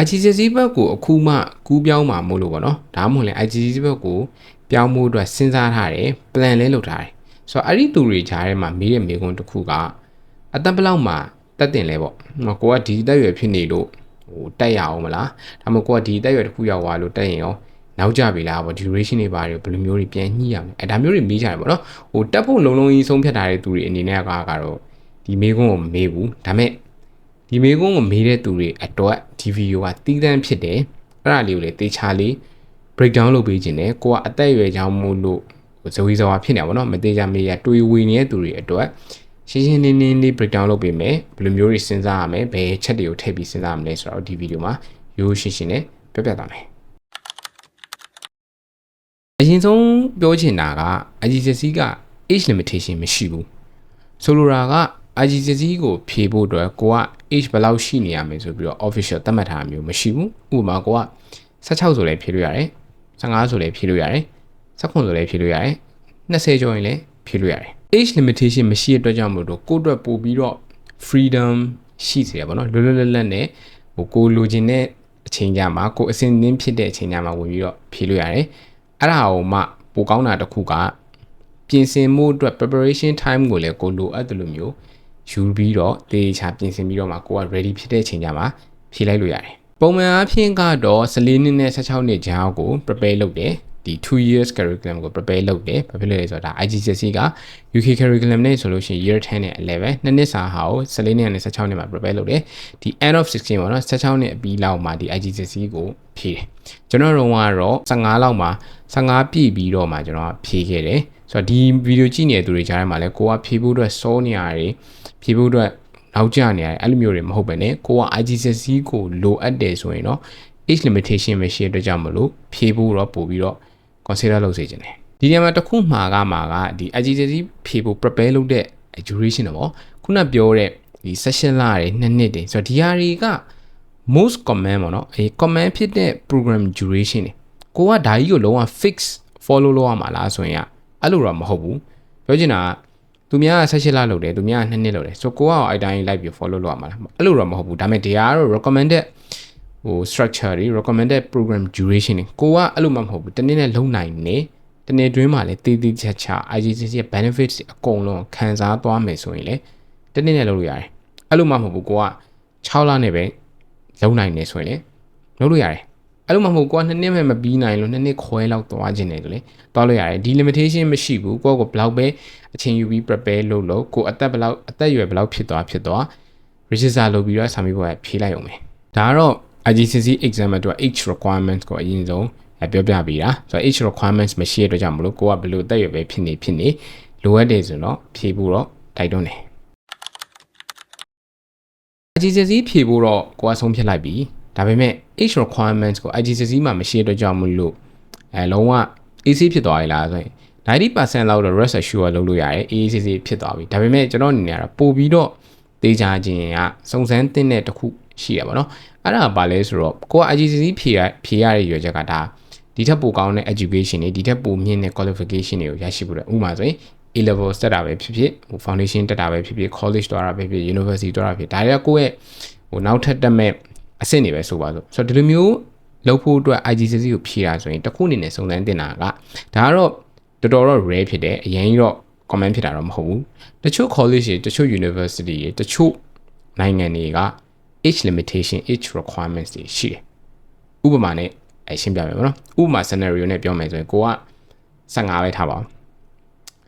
IGCSE ဘက်ကိုအခုမှကူးပြောင်းမှာမို့လို့ပေါ့နော်ဒါမှမဟုတ်လဲ IGCSE ဘက်ကိုပြောင်းဖို့အတွက်စဉ်းစားထားတယ် plan လဲလုပ်ထားတယ်ဆိုတော့အဲ့ဒီသူတွေကြားထဲမှာမေးတဲ့မေးခွန်းတစ်ခုကအသက်ဘယ်လောက်မှတက်တင်လဲပေါ့ကိုကဒီတက်ရွယ်ဖြစ်နေလို့တက်ရအောင်မလားဒါမှမဟုတ်ကိုကဒီတက်ရွယ်တစ်ခုရောက်သွားလို့တက်ရင်ရောနောက်ကြပြီလားပေါ့ duration တွေပါတယ်ဘယ်လိုမျိုးတွေပြန်ညှိရမလဲဒါမျိုးတွေမေးကြတယ်ပေါ့နော်တက်ဖို့လုံးလုံးကြီးဆုံးဖြတ်ထားတဲ့သူတွေအနေနဲ့ကတော့ဒီမေးခွန်းကိုမမေးဘူးဒါမဲ့ဒီမေးခွန်းကိုမေးတဲ့သူတွေအတွက်ဒီဗီဒီယိုကတီးတန်းဖြစ်တယ်အဲ့ဒါလေးကိုလေတေချာလေး break down လုပ်ပေးခြင်းနဲ့ကိုကအသက်အရွယ်ကြောင့်မို့လို့ဇဝေဇဝါဖြစ်နေပါတော့မသေးချာမေးရတွေးဝေနေတဲ့သူတွေအတွက်ရှင်းရှင်းလင်းလင်းလေး break down လုပ်ပေးမယ်ဘယ်လိုမျိုးတွေစဉ်းစားရမလဲဘယ်ချက်တွေကိုထည့်ပြီးစဉ်းစားရမလဲဆိုတော့ဒီဗီဒီယိုမှာရိုးရှင်းရှင်းနဲ့ပြပြသွားမယ်အရင်ဆုံးပြောချင်တာက IGCSE က age limitation မရှိဘူးဆိုလိုတာက IGCSE ကိုဖြေဖို့အတွက်ကိုက age ဘယ်လောက်ရှိနေရမယ်ဆိုပြီးတော့ official သတ်မှတ်ထားမျိုးမရှိဘူးဥပမာကိုက16ဆိုလည်းဖြေလို့ရတယ်15ဆိုလည်းဖြေလို့ရတယ်19ဆိုလည်းဖြေလို့ရတယ်20ကျော်ရင်လည်းဖြေလို့ရတယ် age limitation မရှိတဲ့အတွက်ကြောင့်မို့လို့ကိုယ့်အတွက်ပို့ပြီးတော့ freedom ရှိစေရပါတော့လွတ်လွတ်လပ်လပ်နဲ့ကိုလိုချင်တဲ့အချိန်ကြမှာကိုအစင်းသင်းဖြစ်တဲ့အချိန်ကြမှာဝင်ပြီးတော့ဖြေလို့ရတယ်အဲ့ဒါကိုမှပိုကောင်းတာတစ်ခုကပြင်ဆင်မှုအတွက် preparation time ကိုလည်းကိုလိုအပ်တယ်လို့မျိုးယူပြီးတော့တေချာပြင်ဆင်ပြီးတော့မှကိုက ready ဖြစ်တဲ့အချိန်ကြမှာဖြေလိုက်လို့ရတယ်ပုံမှန်အားဖြင့်ကတော့14နှစ်နဲ့16နှစ်ကြားကို prepare လုပ်တယ်ဒီ2 years curriculum ကို prepare လုပ်တယ်ဘာဖြစ်လဲဆိုတော့ဒါ IGCSE က UK curriculum နဲ့ဆိုလို့ရှိရင် year 10နဲ့11နှစ်နှစ်စာဟာကို14နှစ်နဲ့16နှစ်မှာ prepare လုပ်တယ်ဒီ end of 16ပေါ့နော်16နှစ်အပြီးလောက်မှာဒီ IGCSE ကိုဖြေတယ်ကျွန်တော်တို့ကတော့15လောက်မှာ15ပြည့်ပြီးတော့မှကျွန်တော်ဖြေခဲ့တယ်ဆိုတော့ဒီဗီဒီယိုကြည့်နေတဲ့သူတွေကြားထဲမှာလည်းကိုကဖြေဖို့အတွက်စောနေရတယ်ဖြေဖို့အတွက်နောက်ကျနေရတယ်အဲ့လိုမျိုးတွေမဟုတ်ပဲねကိုက IGCSE ကိုလိုအပ်တယ်ဆိုရင်တော့ age limitation မရှိတဲ့အတွက်ကြောင့်မလို့ဖြေဖို့တော့ပို့ပြီးတော့ consider လုပ်စေချင်တယ်ဒီနေရာမှာတစ်ခုမှာကဒီ IGCSE ဖြေဖို့ prepare လုပ်တဲ့ duration တော့ခုနပြောတဲ့ဒီ session လာတွေ2နှစ်တွေဆိုတော့ဒီဟာတွေက most common ပေါ့နော်common ဖြစ်တဲ့ program duration တွေကိုကဒါကြီးကိုလုံးဝ fix follow လုပ်ရမှာလားဆိုရင်အဲ့လိုတော့မဟုတ်ဘူးပြောချင်တာကသူများ16လလုပ်တယ်သူများ2နှစ်လုပ်တယ်ဆိုကိုကအဲ့တိုင်းလိုက်ပြီး follow လုပ်ရမှာလားအဲ့လိုတော့မဟုတ်ဘူးဒါပေမဲ့ဒီကတော့ recommended structure တွေ recommended program duration တွေကိုကအဲ့လိုမှမဟုတ်ဘူးတနေ့နဲ့လုံနိုင်နေတနေ့တွင်းမှာလည်းတေးသေးချာချာ IGCSE ရဲ့ benefits အကုန်လုံးခံစားသွားမယ်ဆိုရင်လည်းတနေ့နဲ့လုပ်လို့ရတယ်အဲ့လိုမှမဟုတ်ဘူးကိုက6လနဲ့ပဲလုံနိုင်နေဆိုရင်လည်းလုပ်လို့ရတယ်အဲ့လိုမှမဟုတ်ကိုက2နှစ်မှမပြီးနိုင်လို့2နှစ်ခွဲလောက်သွားခြင်းတယ်ဆိုလေသွားလို့ရတယ်ဒီ limitation မရှိဘူးကိုကဘယ်လောက်ပဲအချိန်ယူပြီး prepare လုပ်ကိုအသက်အရွယ်ဘယ်လောက်ဖြစ်သွား register လုပ်ပြီးတော့ submit ဖို့ဖြေလိုက်အောင်မယ်ဒါကတော့ IGCSE exam အတွက် age requirements ကိုအရင်ဆုံးပြောပြပေးတာဆိုတော့ age requirements မရှိတဲ့အတွက်ကြောင့်မလို့ကိုကဘယ်လိုအသက်အရွယ်ပဲဖြစ်နေလိုအပ်တယ်ဆိုတော့ဖြေဖို့တော့တိုက်တွန်းတယ် IGCSE ဖြေဖို့တော့ကိုကဆုံးဖြတ်လိုက်ပြီဒါပေမဲ့ age requirements ကို IGCSE မှာမရှိတဲ့အတွက်ကြောင့်မလို့လုံးဝ AC ဖြစ်သွားပြီလားဆိုရင်90% လောက်တော့ rest assure လုပ်လို့ရတယ် AACC ဖြစ်သွားပြီဒါပေမဲ့ကျွန်တော်အနေနဲ့ကတော့ပို့ပြီးတော့တေးချခြင်းကစုံစမ်းတင်တဲ့တစ်ခုရှိရပါတော့အဲ့ဒါပါလဲဆိုတော့ကိုက IGCSE ဖြေရတဲ့ရွယ်ချက်ကဒါဒီထက်ပိုကောင်းတဲ့ education တွေဒီထက်ပိုမြင့်တဲ့ qualification တွေကိုရရှိဖို့ဥပမာဆိုရင် A level တက်တာပဲဖြစ်ဖြစ်foundation တက်တာပဲဖြစ်ဖြစ် college သွားတာပဲဖြစ်ဖြစ် university သွားတာဖြစ်ဒါတွေကကိုယ့်ရဲ့နောက်ထပ်တက်မဲ့အဆင့်တွေပဲဆိုပါစို့ဆိုတော့ဒီလိုမျိုးလုပ်ဖို့အတွက် IGCSE ကိုဖြေတာဆိုရင်တစ်ခုအနေနဲ့စုံစမ်းတင်တာကဒါကတော့တော်တော် rare ဖြစ်တယ်အရင်တော့ comment ဖြစ်တာတော့မဟုတ်ဘူးတချို့ college တွေတချို့ university တွေတချို့နိုင်ငံတွေက age limitation age requirements တွေရှိတယ်ဥပမာနဲ့ရှင်းပြမယ်ပေါ့နော်ဥပမာ scenario နဲ့ပြောမယ်ဆိုရင်ကိုက15ပဲထားပါအောင်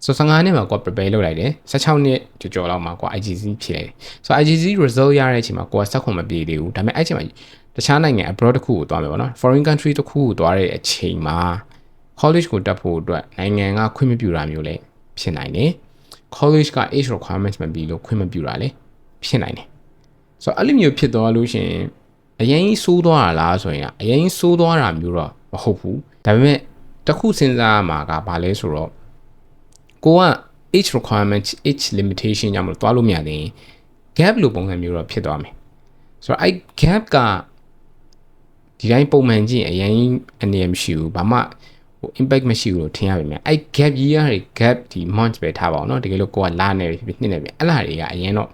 ဆို15နှစ်မှာကိုက prepare လုပ်လိုက်တယ်16နှစ်ကျော်လောက်မှာကိုက IGCSE ဖြေလိုက်တယ်ဆိုတော့ IGCSE result ရတဲ့အချိန်မှာကိုက16မပြည့်သေးဘူးဒါပေမဲ့အဲ့ချိန်မှာတခြားနိုင်ငံ abroad တစ်ခုကိုသွားမယ်ပေါ့နော် foreign country တစ်ခုကိုသွားတဲ့အချိန်မှာ college ကိုတက်ဖို့အတွက်နိုင်ငံကခွင့်မပြုတာမျိုးလည်းဖြစ်နိုင်တယ် college က age requirements မပြီးလို့ခွင့်မပြုတာလည်းဖြစ်နိုင်တယ်ဆိုတော့အဲ့လိုမျိုးဖြစ်သွားလို့ရှိရင်အရင်စိုးသွားတာလားဆိုရင်အရင်စိုးသွားတာမျိုးတော့မဟုတ်ဘူးဒါပေမဲ့တစ်ခုစဉ်းစားရမှာကဘာလဲဆိုတော့ကိုက age requirement age limitation ကြောင့်မလို့သွားလို့မရသေးရင် gap လို့ပုံစံမျိုးတော့ဖြစ်သွားမယ်ဆိုတော့အဲ့ gap ကဒီတိုင်းပုံမှန်ကြည့်အရင်အနေနဲ့မရှိဘူးဘာမှimpact မရှိဘူးလို့ထင်ရပါမယ်အဲ့ gap year တွေ gap ဒီ month ပဲထားပါအောင်เนาะတကယ်လို့ကိုကလာနေပြီနှစ်နေပြီအဲ့လားတွေကအရင်တော့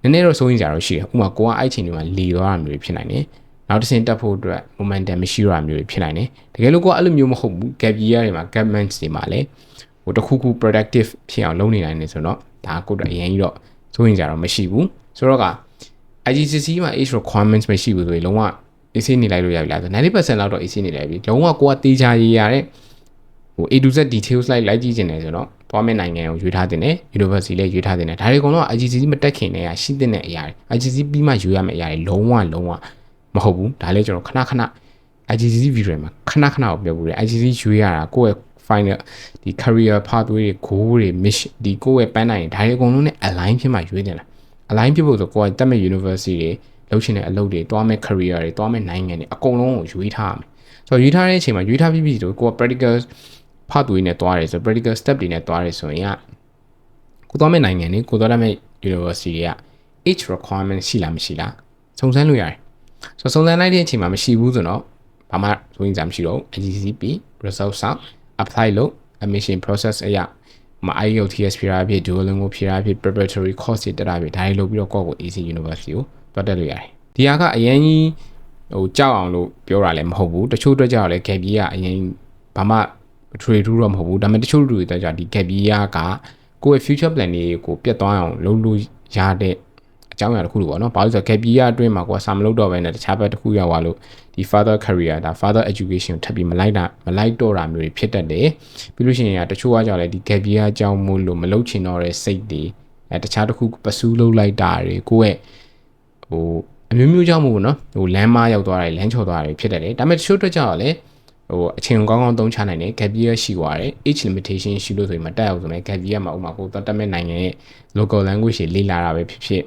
နည်းနည်းတော့စိုးရင်ကြတော့ရှိတယ်ဥပမာကိုကအဲ့ချိန်တွေမှာလီသွားတာမျိုးဖြစ်နိုင်တယ် နောက်တစ်ဆင့်တက်ဖို့အတွက် momentum မရှိတော့မျိုးတွေဖြစ်နိုင်တယ်တကယ်လို့ကိုကအဲ့လိုမျိုးမဟုတ်ဘူး gap year တွေမှာ government တွေမှာလည်းဟိုတခုခု productive ဖြစ်အောင်လုပ်နေနိုင်တယ်ဆိုတော့ဒါကိုတော့အရင်ကြီးတော့စိုးရင်ကြတော့မရှိဘူးဆိုတော့က IGCSE မှာ age requirements မရှိဘူးဆိုရင်လုံးဝ AC နေလိုက်လို့ရပြီလားဆို 90% လောက်တော့ AC နေလိုက်ပြီလုံးဝကိုကတေးချာရေးရတဲ့ဟို A to Z details လိုက်ကြည့်နေတယ်ဆိုတော့သွားမယ့်နိုင်ငံကိုရွေးထားတင်တယ် university လည်းရွေးထားတင်တယ်ဒါတွေအကုန်လုံး IGCSE မတက်ခင်တည်းကရှိတဲ့အရာတွေ IGCSE ပြီးမှရွေးရမယ့်အရာတွေလုံးဝမဟုတ်ဘူးဒါလည်းကျွန်တော်ခဏ IGCSE video မှာခဏကိုပြောဘူးလေ IGCSE ရွေးရတာကိုယ့်ရဲ့ final ဒီ career pathway တွေ goal တွေ mission ဒီကိုယ့်ရဲ့ပန်းနိုင်ဒါတွေအကုန်လုံးနဲ့ align ဖြစ်မှရွေးတယ်လား align ဖြစ်ဖို့ဆိုကိုယ်ကတက်မဲ့ university တွေလုပ်ချင်တဲ့အလုပ်တွေတွားမဲ့ career တွေတွားမဲ့နိုင်ငံတွေအကုန်လုံးကိုရွေးထားရမယ်ဆိုတော့ရွေးထားတဲ့အချိန်မှာရွေးထားပြီးပြီဆိုကိုယ်က practical pathway နဲ့တွားတယ်ဆို practical step တွေနဲ့တွားတယ်ဆိုရင်ကိုတွားမဲ့နိုင်ငံတွေကိုတွားမဲ့ university တွေက age requirement ရှိလားမရှိလားစုံစမ်းလို့ရတယ်ဆိုတော့စုံစမ်းလိုက်တဲ့အချိန်မှာမရှိဘူးဆိုတော့ဘာမှဆိုရင်မရှိတော့ IGCSE result ဆောက် apply လုပ် admission process အရာIELTS ဖြေတာဖြစ် Duolingo ဖြေတာဖြစ် preparatory course တွေတက်တာဖြစ်ဒါတွေလုပ်ပြီးတော့ကိုယ့်ကို AC University ကိုတွားတက်လို့ရတယ်ဒီဟာကအရင်ကြီးဟိုကြောက်အောင်လို့ပြောတာလည်းမဟုတ်ဘူးတချို့အတွက်ကြောက်လည်း gap year ကအရင်ဘာမှ trade တော့မဟုတ်ဘူးဒါပေမဲ့တချို့လူတွေတက်ကြဒီ gap year ကကိုယ့်ရဲ့ future plan တွေကိုပြတ်သွားအောင်လုပ်လို့ရတဲ့အကြောင်းအရာတစ်ခုလို့ပေါ့နော်ဘာလို့ဆိုတော့ gap year အတွင်းမှာကိုယ်ကစာမလုပ်တော့ဘဲနဲ့တခြားဘက်တစ်ခုရောက်သွားလို့ဒီ further career ဒါ further education ကိုထပ်ပြီးမလိုက်တော့တာမျိုးတွေဖြစ်တတ်တယ်ပြီးလို့ရှိရင်တချို့ကကြောက်လဲဒီ gap year အကြောင်းမို့လို့မလုပ်ချင်တော့တဲ့စိတ်တွေတခြားတစ်ခုပစူးလုပ်လိုက်တာတွေကိုယ့်ရဲ့ဟိုအမျိုးမျိုးကြောင့်မို့ပေါ့နော်ဟိုလမ်းမရောက်သွားတယ်လမ်းချော်သွားတယ်ဖြစ်တတ်တယ်ဒါပေမဲ့တချို့အတွက်ကြောက်လဲဟိုအချိန်ကောင်းသုံးချနိုင်တယ် gap year ရှိသွားတယ် age limitation ရှိလို့ဆိုရင်မတက်အောင်ဆိုရင် gap year မှာဥပမာကိုတက်မဲ့နိုင်ငံရဲ့ local language တွေလေ့လာတာပဲဖြစ်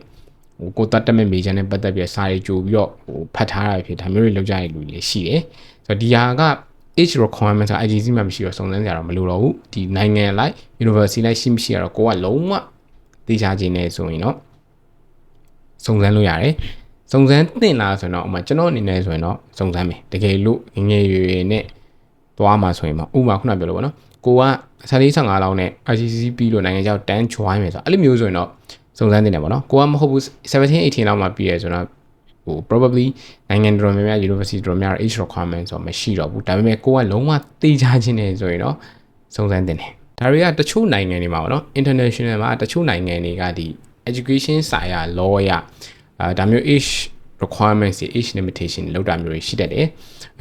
ဟိုကိုတက်မဲ့ major နဲ့ပတ်သက်ပြီးစာရေးကြိုပြီးတော့ဟိုဖတ်ထားတာဖြစ်ဒါမျိုးတွေလုပ်ကြရတဲ့လူတွေရှိတယ်ဆိုတော့ဒီဟာက age requirement ဆို IGCSE မှာမရှိတော့စုံစမ်းကြရတော့မလိုတော့ဘူးဒီနိုင်ငံလိုက် university လိုက်ရှိမရှိရတော့ကိုကလုံးဝသိချခြင်းနဲ့ဆိုရင်တော့စုံစမ်းလို့ရတယ်စုံစမ်းသင့်လားဆိုတော့ဥပမာကျွန်တော်အနေနဲ့ဆိုရင်တော့စုံစမ်းမယ်တကယ်လို့ငငယ်ရွယ်နဲ့သွားမှာဆိုရင်ဥပမာခုနပြောလို့ပေါ့နော်ကိုက14-15လောက်နဲ့ IGCSE ပြီးလို့နိုင်ငံခြားတန်း join မယ်ဆိုတော့အဲ့လိုမျိုးဆိုရင်တော့စုံစမ်းသင့်တယ်ပေါ့နော်ကိုကမဟုတ်ဘူး17-18လောက်မှပြီးရဆိုတော့ဟို probably နိုင်ငံတော်များများ university တော်များ age requirement ဆိုမရှိတော့ဘူးဒါပေမဲ့ကိုကလုံးဝသိချခြင်းနေဆိုရင်တော့စုံစမ်းသင့်တယ်ဒါတွေကတချို့နိုင်ငံတွေမှာပေါ့နော် international မှာတချို့နိုင်ငံတွေကဒီ education ဆိုင်ရာ law ရဒါမျိုး age requirements တွေ age limitation လောက်တာမျိုးတွေရှိတတ်တယ်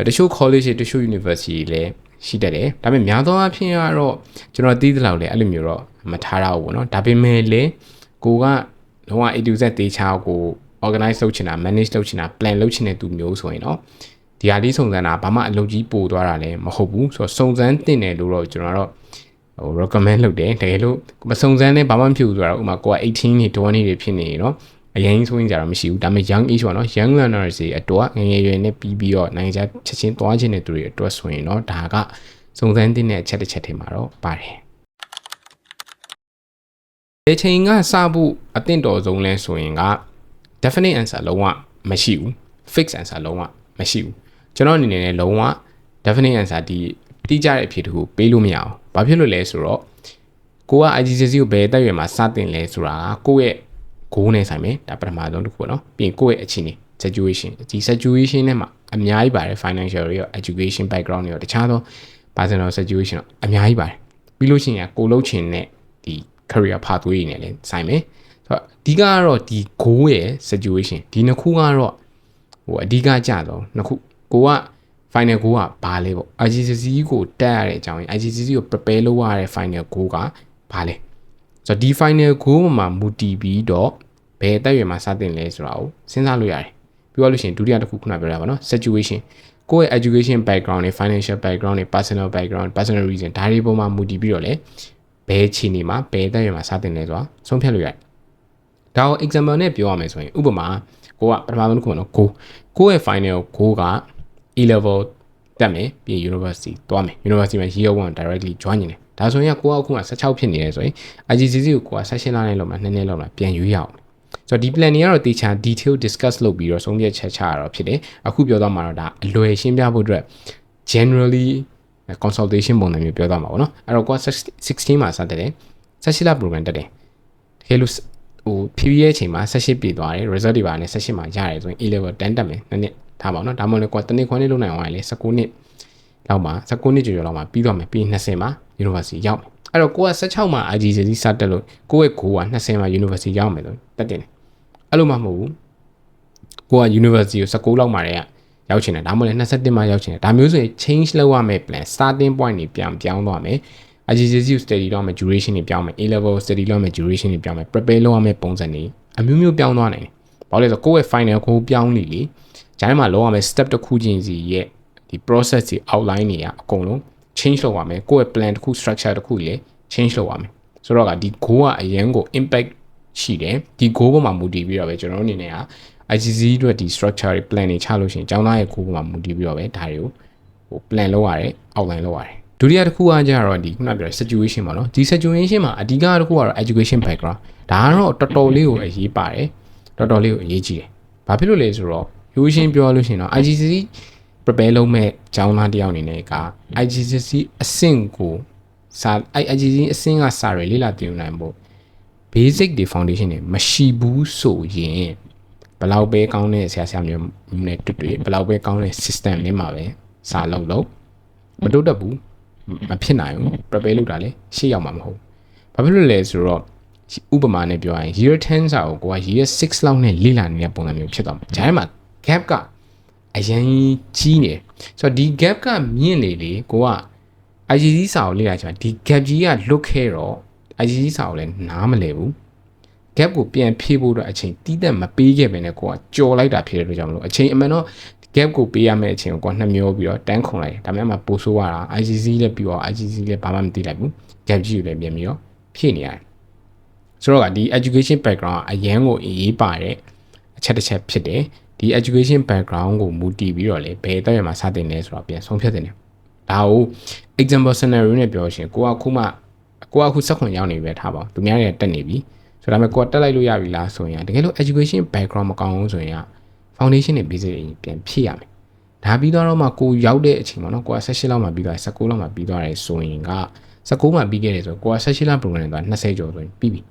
တချို့ college တွေတချို့ university တွေလည်းရှိတတ်တယ်ဒါပေမဲ့များသောအားဖြင့်ကတော့ကျွန်တော်သိသလောက်လည်းအဲ့လိုမျိုးတော့မထားရဘူးပေါ့နော်ဒါပေမဲ့လည်းကိုကလုံးဝ A to Z တေးချာကို organize လုပ်ချင်တာ manage လုပ်ချင်တာ plan လုပ်ချင်တဲ့သူမျိုးဆိုရင်တော့ဒီဟာလေးစုံစမ်းတာဘာမှအလုပ်ကြီးပို့သွားတာလည်းမဟုတ်ဘူးဆိုတော့စုံစမ်းတင်တယ်လို့တော့ကျွန်တော်တော့ဟို recommend လုပ်တယ်တကယ်လို့မစုံစမ်းလဲဘာမှမဖြစ်ဘူးဆိုတော့ဥပမာကိုက18နေ20တွေဖြစ်နေရင်တော့အရင်ဆိုရင်ကြတော့မရှိဘူးဒါပေမဲ့ young age ပေါ့နော် young learners တွေအတွက်ငငယ်ရွယ်နဲ့ပြီးတော့နိုင်ငံခြားချက်ချင်းသွားခြင်းတဲ့သူတွေအတွက်ဆိုရင်တော့ဒါကစုံစမ်းတဲ့အချက်တစ်ချက်ထဲမှာတော့ပါတယ်ဒီချိန်ကစဖို့အသင့်တော်ဆုံးလဲဆိုရင်က definite answer လုံးဝမရှိဘူး fix answer လုံးဝမရှိဘူးကျွန်တော်အနေနဲ့လုံးဝ definite answer ဒီတိကျတဲ့အဖြေတခုပေးလို့မရအောင်ဘာဖြစ်လို့လဲဆိုတော့ကိုက IGCSE ကိုဘယ်တက်ရွယ်မှာစတင်လဲဆိုတာကကိုယ့်ရဲ့ goal နဲ့ဆိုင်မယ်ဒါပထမဆုံးတစ်ခုပေါ့နော်ပြီးရင်ကိုယ့်ရဲ့အခြေအနေ situation ဒီ situation နဲ့မှာအများကြီးပါတယ် financial တွေရော education background တွေရောတခြားသော personal situation တော့အများကြီးပါတယ်ပြီးလို့ရှိရင်ကိုလုပ်ချင်တဲ့ဒီ career pathway တွေနဲ့လည်းဆိုင်မယ်ဆိုတော့အဓိကကတော့ဒီ goal ရဲ့ situation ဒီနှစ်ခုကတော့ဟိုအဓိကကြတော့နှစ်ခုကိုက final goal ကဘာလဲပေါ့ IGCSE ကိုတက်ရတဲ့အကြောင်း IGCSE ကို prepare လုပ်ရတဲ့ final goal ကဘာလဲဆိုတော့ဒီ final goal မှာမူတည်ပြီးတော့ဘယ်တက်ရွယ်မှာစတင်လဲဆိုတာကိုစဉ်းစားလို့ရတယ်ပြောလို့ရှိရင်ဒုတိယတစ်ခုခုနပြောတာပါနော် situation ကိုယ့်ရဲ့ education background တွေ financial background တွေ personal background personal reason ဒါတွေပေါ်မှာမူတည်ပြီးတော့လေဘယ်ခြေနေမှာဘယ်တက်ရွယ်မှာစတင်လဲဆိုတာဆုံးဖြတ်လို့ရတယ်ဒါကို example နဲ့ပြောရမယ်ဆိုရင်ဥပမာကိုကပထမဆုံးတစ်ခုပေါ့နော်ကိုယ့်ရဲ့ final goal က E level တက်မယ်ပြီး university သွားမယ် university မှာ year 1 directly join နေတယ်ဒါဆိုရင်ကိုကအခုမှ16ဖြစ်နေတယ်ဆိုရင် IGCSE ကိုကိုက16လနဲ့လောက်မှာ2နှစ်လောက်မှာပြန်ရွေးရအောင်ဆိုတော့ဒီ plan တွေကတော့တေချာ detail discuss လုပ်ပြီးတော့ဆုံးဖြတ်ချက်ချရတော့ဖြစ်တယ်အခုပြောသွားမှာတော့ဒါအလွယ်ရှင်းပြဖို့အတွက် generally consultation ပုံစံမျိုးပြောသွားမှာပေါ့နော်အဲ့တော့ကိုက16မှာစတက်တယ်16လ program တက်တယ်တကယ်လို့ဟို PPA အချိန်မှာ18ပြည့်သွားတယ် result တွေပါနဲ့18မှာရတယ်ဆိုရင် A level 10တက်မယ်နှစ်နှစ် ထားပါတော့ဒါမှမဟုတ်လေကိုကတနေ့ခွန်းလေးလုပ်နိုင်အောင်လေ19နှစ်လောက်မှာ19နှစ်ကျော်လောက်မှာပြီးတော့မယ်ပြီး20မှာ university ရောက်မယ်အဲ့တော့ကိုက16မှာ IGCSE စတက်လို့ကိုယ့်ရဲ့ကိုက20မှာ university ရောက်မယ်လို့တက်တင်တယ်အဲ့လိုမှမဟုတ်ဘူးကိုက university ကို19လောက်မှာတည်းကရောက်ချင်တယ်ဒါမှမဟုတ်လေ21မှာရောက်ချင်တယ်ဒါမျိုးဆိုရင် change လုပ်ရမယ် plan starting point တွေပြောင်းသွားမယ်IGCSE ကို study လုပ်မယ် duration တွေပြောင်းမယ် A level study လုပ်မယ် duration တွေပြောင်းမယ် prepare လုပ်ရမယ်ပုံစံတွေအမျိုးမျိုးပြောင်းသွားနိုင်တယ်ဘာလို့လဲဆိုတော့ကိုယ့်ရဲ့ final ကိုပြောင်းနေလေဂျိုင်းမှာလုပ်ရမယ် step တစ်ခုချင်းစီရဲ့ဒီ process တွေ outline တွေကအကုန်လုံး change လုပ်ရမယ်ကိုယ့်ရဲ့ plan တစ်ခု structure တစ်ခုကြီးလေ change လုပ်ရမယ်ဆိုတော့ကဒီ goal ကအရင်ကို impact ရှိတယ်ဒီ goal ပေါ်မှာမူတည်ပြီးတော့ပဲကျွန်တော်တို့အနေနဲ့က IGCSE အတွက်ဒီ structure တွေ plan တွေချလို့ရှိရင်ကျောင်းသားရဲ့ goal ပေါ်မှာမူတည်ပြီးတော့ပဲဒါတွေကိုဟို plan လုပ်ရတယ် outline လုပ်ရတယ်ဒုတိယတစ်ခုကကြတော့ဒီခုနပြောတဲ့ situation ပေါ့နော်ဒီ situation မှာအဓိကတစ်ခုကတော့ education background ဒါကတော့တော်တော်လေးကိုအရေးပါတယ်တော်တော်လေးကိုအရေးကြီးတယ်ဘာဖြစ်လို့လဲဆိုတော့ရိုးရှင်းပြောလို့ရှိရင်တော့ IGCSE prepare လုပ်မဲ့ကျောင်းသားတစ်ယောက်အနေနဲ့က IGCSE အဆင့်ကိုစာ IGCSE အဆင့်ကစာရလေ့လာသင်ယူနိုင်ဖို့ basic တွေ foundation တွေမရှိဘူးဆိုရင်ဘလောက်ပဲကောင်းတဲ့ဆရာမျိုးနဲ့တွေ့ဘလောက်ပဲကောင်းတဲ့ system နဲ့မှာပဲစာလုပ်မတိုးတက်ဘူးမဖြစ်နိုင်ဘူး prepare လုပ်တာလေရှေ့ရောက်မှာမဟုတ်ဘာဖြစ်လို့လဲဆိုတော့ဥပမာနဲ့ပြောရင် year 10စာကိုက year 6လောက်နဲ့လေ့လာနေတဲ့ပုံစံမျိုးဖြစ်သွားမှာဂျိုင်းမှာ gap ကအရင်ကြီးနေဆိုတော့ဒီ gap ကမြင့်လေကိုက IGCSE စာကိုလေ့လာချင်ဒီ gap ကြီးကလွတ်ခဲ့တော့ IGCSE စာကိုလည်းနားမလည်ဘူး gap ကိုပြန်ဖြည့်ဖို့တော့အချိန်တီးတက်မပေးခဲ့ပဲနဲ့ကိုကကြော်လိုက်တာဖြစ်တယ်လို့ကြောင့်မလို့အချိန်အမှန်တော့ gap ကိုပေးရမယ့်အချိန်ကိုနှမျောပြီးတော့တန်းခုံလိုက်ဒါမှမဟုတ်ပို့ဆိုးရတာ IGCSE လည်းပြီးတော့ IGCSE လည်းဘာမှမသိလိုက်ဘူး gap ကြီးကိုလည်းပြန်ပြီးတော့ဖြည့်နေရတယ်ဆိုတော့ကဒီ education background ကအရန်ကိုအရေးပါတဲ့အချက်တစ်ချက်ဖြစ်တယ်ဒီ education background ကိုမူတည်ပြီးတော့လေဘယ်တက်ရမှာစတင်လဲဆိုတော့ပြန်ဆုံးဖြတ်တင်တယ်ဒါကို example scenario နဲ့ပြောရှင်ကိုကအခုစက်ခွန်ရောက်နေပြီပဲထားပါသူများတွေတက်နေပြီဆိုတော့ဒါပေမဲ့ကိုကတက်လိုက်လို့ရပြီလားဆိုရင်တကယ်လို့ education background မကောင်းဘူးဆိုရင် foundation နဲ့ basic တွေပြန်ဖြည့်ရမယ်ဒါပြီးတော့မှကိုရောက်တဲ့အချိန်ပေါ့နော်ကိုက16လောက်မှပြီးသွားတယ်19လောက်မှပြီးသွားတယ်ဆိုရင်က19မှပြီးခဲ့တယ်ဆိုကိုက16လောက် program တွေက20ကျော်ဆိုရင်ပြီးပြီ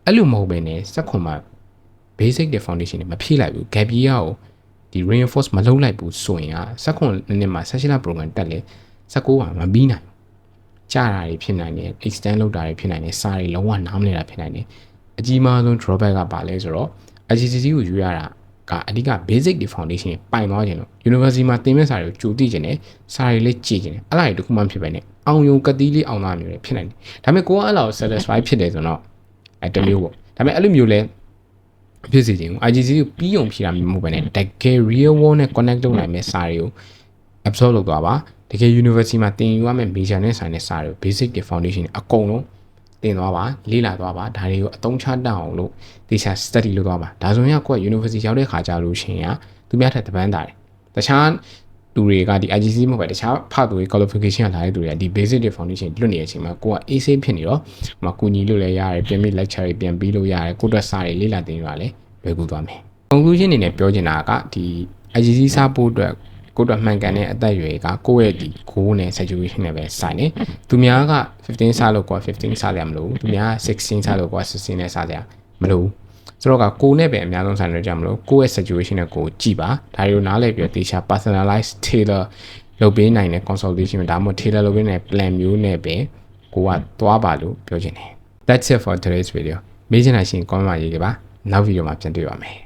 အဲ့လိုမဟုတ်ဘဲနဲ့စက်ခွန်မှာ basic တွေ foundation တွေမဖြည့်လိုက်ဘူး gap year ကိုဒီ reinforce မလုပ်လိုက်ဘူးဆိုရင်စက်ခွန်နည်းမှာ16လောက် program တက်လေ19မှာမပြီးနိုင်ကြာတာတွေဖြစ်နိုင်တယ် extend လုပ်တာတွေဖြစ်နိုင်တယ်စာတွေလုံးဝနားမလည်တာဖြစ်နိုင်တယ်အကြီးမားဆုံး drawback ကပါလဲဆိုတော့ IGCSE ကိုယူရတာကအဓိက basic တွေ foundation တွေပိုင်သွားခြင်းလို့ university မှာသင်မဲ့စာတွေကိုကြိုသိခြင်းနဲ့စာတွေလည်းကြည့်ခြင်းနဲ့အဲ့ဒါတွေတခုမှဖြစ်ပဲနဲ့အောင်ယုံကတိလေးအောင်သားမျိုးတွေဖြစ်နိုင်တယ်ဒါပေမဲ့ကိုကအဲ့လောက် satisfy ဖြစ်တယ်ဆိုတော့အဲ့တမျိုးပေါ့ဒါပေမဲ့အဲ့လိုမျိုးလဲဖြစ်စီခြင်းကို IGCSE ကိုပြီးအောင်ဖြေတာမျိုးမဟုတ်ပဲနဲ့တကယ် real world နဲ့ connect လုပ်နိုင်မဲ့စာတွေကို absorb လုပ်သွားပါတကယ် university မှာသင်ယူရမယ့် major နဲ့ဆိုင်တဲ့စာတွေကို basic တွေ foundation တွေအကုန်လုံးသင်သွားပါလေ့လာသွားပါဒါတွေကိုအသုံးချတတ်အောင်လို့တေချာ study လုပ်သွားပါဒါဆိုရင်ကိုက university ရောက်တဲ့ခါကြလို့ရှိရင်သူများထက်တပန်းတာတယ်တခြားသူတွေကဒီ IGCSE မဟုတ်ပဲတခြားဖတ်သူတွေ qualification လာတဲ့သူတွေကဒီ basic တွေ foundation လွတ်နေတဲ့အချိန်မှာကိုက AC ဖြစ်နေတော့မကူညီလို့လည်းရတယ်ပြန်ပြီး lecture တွေပြန်ပြီးလို့ရတယ်ကိုတက်စာတွေလေ့လာသင်ရတာလည်းလွယ်ကူသွားမယ် conclusion အနေနဲ့ပြောချင်တာကဒီ IGCSE စဖို့အတွက်ကိုတော့မှန်ကန်တဲ့အသက်အရွယ်ကကိုယ့်ရဲ့ဒီ goal နဲ့ situation နဲ့ပဲဆိုင်နေသူများက15စလို့ကွာ15စရမလို့သူများ16စလို့ကွာ16နဲ့စရမလို့ဆိုတော့ကကိုနဲ့ပဲအများဆုံးဆိုင်ရကြမလို့ကိုယ့်ရဲ့ situation နဲ့ကိုကြည့်ပါဒါတွေကိုနားလည်ပြီးတော့တေချာ personalize tailor လုပ်ပေးနိုင်တဲ့ consultation ဒါမှမဟုတ် tailor လုပ်ပေးနိုင်တဲ့ plan မျိုးနဲ့ပဲကိုကသွားပါလို့ပြောချင်တယ် That's it for today's video မေးချင်တာရှိရင် comment မှာရေးခဲ့ပါနောက် video မှာပြန်တွေ့ပါမယ်